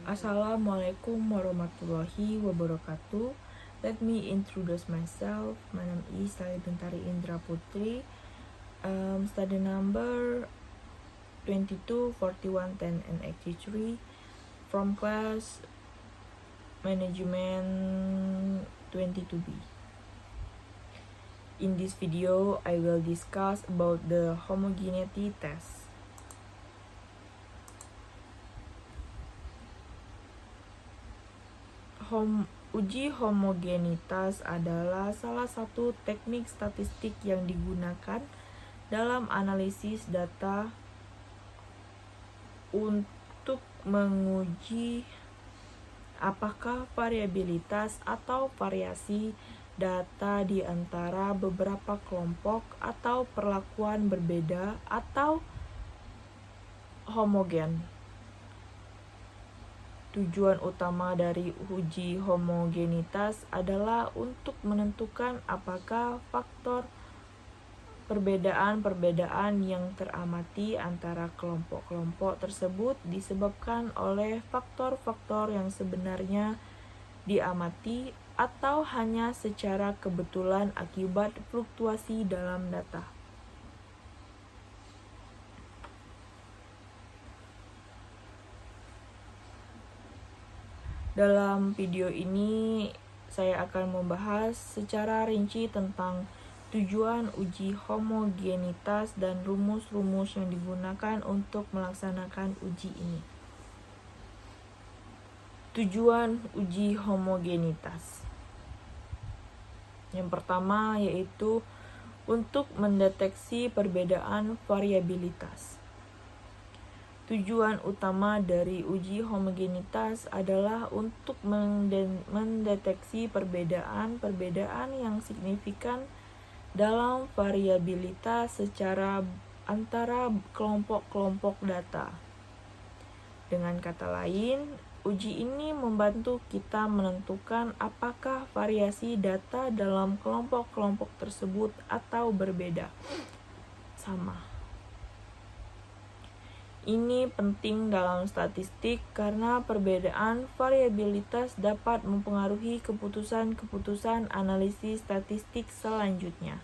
Assalamualaikum warahmatullahi wabarakatuh. Let me introduce myself. My name is Sally Bentari Indra Putri. Study number 22, 41, 10, and 83 from class management 22B. In this video, I will discuss about the homogeneity test. Uji homogenitas adalah salah satu teknik statistik yang digunakan dalam analisis data untuk menguji apakah variabilitas atau variasi data di antara beberapa kelompok atau perlakuan berbeda atau homogen. Tujuan utama dari uji homogenitas adalah untuk menentukan apakah faktor perbedaan-perbedaan yang teramati antara kelompok-kelompok tersebut disebabkan oleh faktor-faktor yang sebenarnya diamati atau hanya secara kebetulan akibat fluktuasi dalam data. Dalam video ini, saya akan membahas secara rinci tentang tujuan uji homogenitas dan rumus-rumus yang digunakan untuk melaksanakan uji ini. Tujuan uji homogenitas. Yang pertama yaitu untuk mendeteksi perbedaan variabilitas. Tujuan utama dari uji homogenitas adalah untuk mendeteksi perbedaan-perbedaan yang signifikan dalam variabilitas secara antara kelompok-kelompok data. Dengan kata lain, uji ini membantu kita menentukan apakah variasi data dalam kelompok-kelompok tersebut atau berbeda, sama. Ini penting dalam statistik karena perbedaan variabilitas dapat mempengaruhi keputusan-keputusan analisis statistik selanjutnya.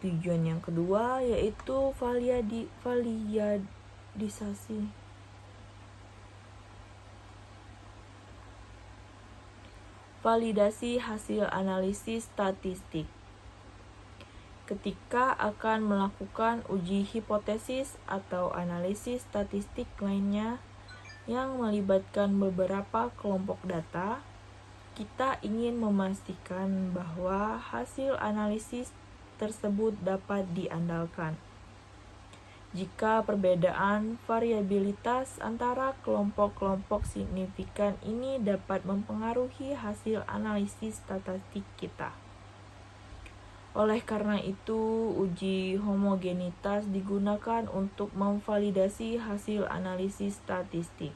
Tujuan yang kedua yaitu validisasi. Validasi hasil analisis statistik. Ketika akan melakukan uji hipotesis atau analisis statistik lainnya yang melibatkan beberapa kelompok data, kita ingin memastikan bahwa hasil analisis tersebut dapat diandalkan. Jika perbedaan variabilitas antara kelompok-kelompok signifikan ini dapat mempengaruhi hasil analisis statistik kita. Oleh karena itu, uji homogenitas digunakan untuk memvalidasi hasil analisis statistik.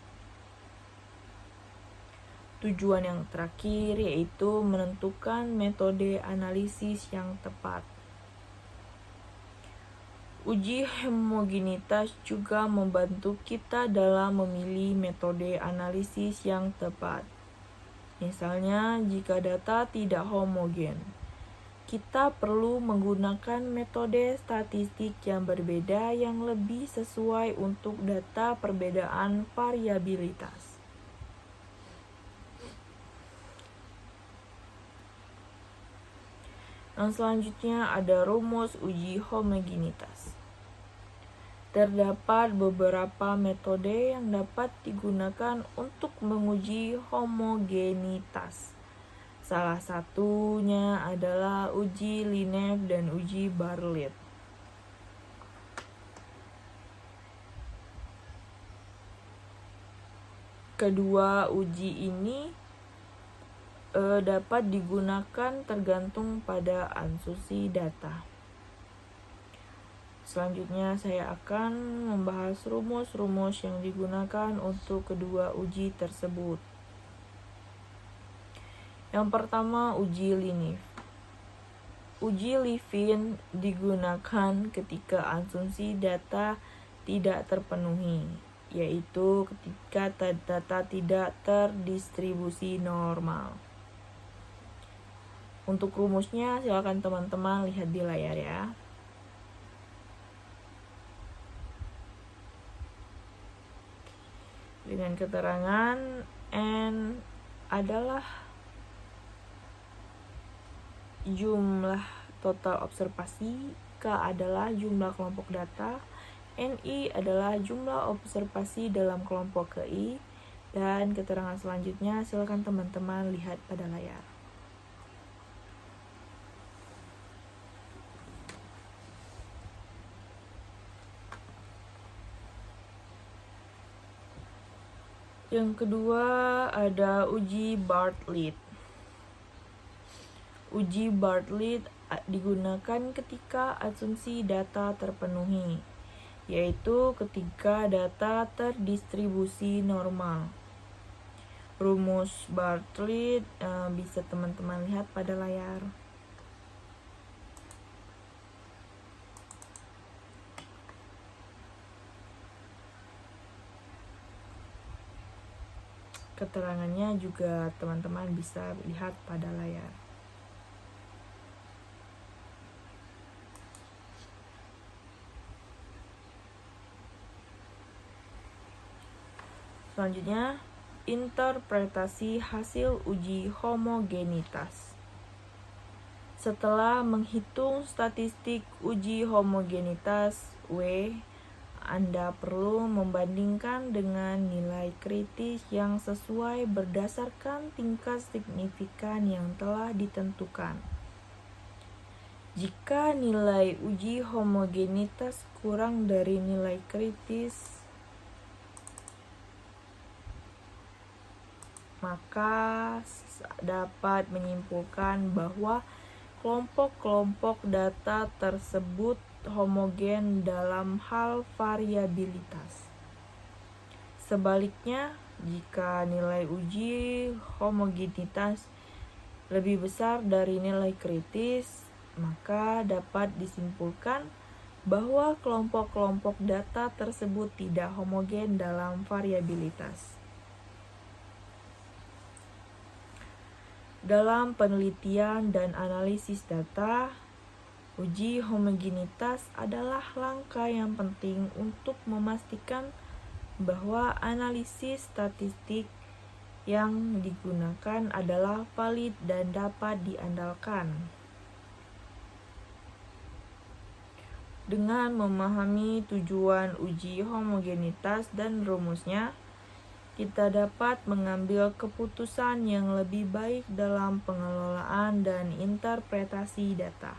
Tujuan yang terakhir yaitu menentukan metode analisis yang tepat. Uji homogenitas juga membantu kita dalam memilih metode analisis yang tepat. Misalnya, jika data tidak homogen, kita perlu menggunakan metode statistik yang berbeda yang lebih sesuai untuk data perbedaan variabilitas. Yang selanjutnya ada rumus uji homogenitas. Terdapat beberapa metode yang dapat digunakan untuk menguji homogenitas. Salah satunya adalah uji Linef dan uji Bartlett. Kedua uji ini dapat digunakan tergantung pada asumsi data. Selanjutnya saya akan membahas rumus-rumus yang digunakan untuk kedua uji tersebut. Yang pertama, uji Linef. Uji Levin digunakan ketika asumsi data tidak terpenuhi, yaitu ketika data tidak terdistribusi normal. Untuk rumusnya silakan teman-teman lihat di layar ya. Dengan keterangan N adalah jumlah total observasi, K adalah jumlah kelompok data, NI adalah jumlah observasi dalam kelompok KI, dan keterangan selanjutnya silakan teman-teman lihat pada layar. Yang kedua ada uji Bartlett. Uji Bartlett digunakan ketika asumsi data terpenuhi, yaitu ketika data terdistribusi normal. Rumus Bartlett bisa teman-teman lihat pada layar. Keterangannya juga teman-teman bisa lihat pada layar. Selanjutnya, interpretasi hasil uji homogenitas. Setelah menghitung statistik uji homogenitas W, Anda perlu membandingkan dengan nilai kritis yang sesuai berdasarkan tingkat signifikan yang telah ditentukan. Jika nilai uji homogenitas kurang dari nilai kritis, maka dapat menyimpulkan bahwa kelompok-kelompok data tersebut homogen dalam hal variabilitas. Sebaliknya, jika nilai uji homogenitas lebih besar dari nilai kritis, maka dapat disimpulkan bahwa kelompok-kelompok data tersebut tidak homogen dalam variabilitas. Dalam penelitian dan analisis data, uji homogenitas adalah langkah yang penting untuk memastikan bahwa analisis statistik yang digunakan adalah valid dan dapat diandalkan. Dengan memahami tujuan uji homogenitas dan rumusnya, kita dapat mengambil keputusan yang lebih baik dalam pengelolaan dan interpretasi data.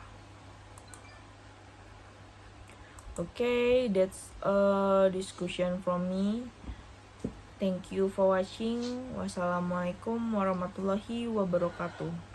Okay, that's a discussion from me. Thank you for watching. Wassalamualaikum warahmatullahi wabarakatuh.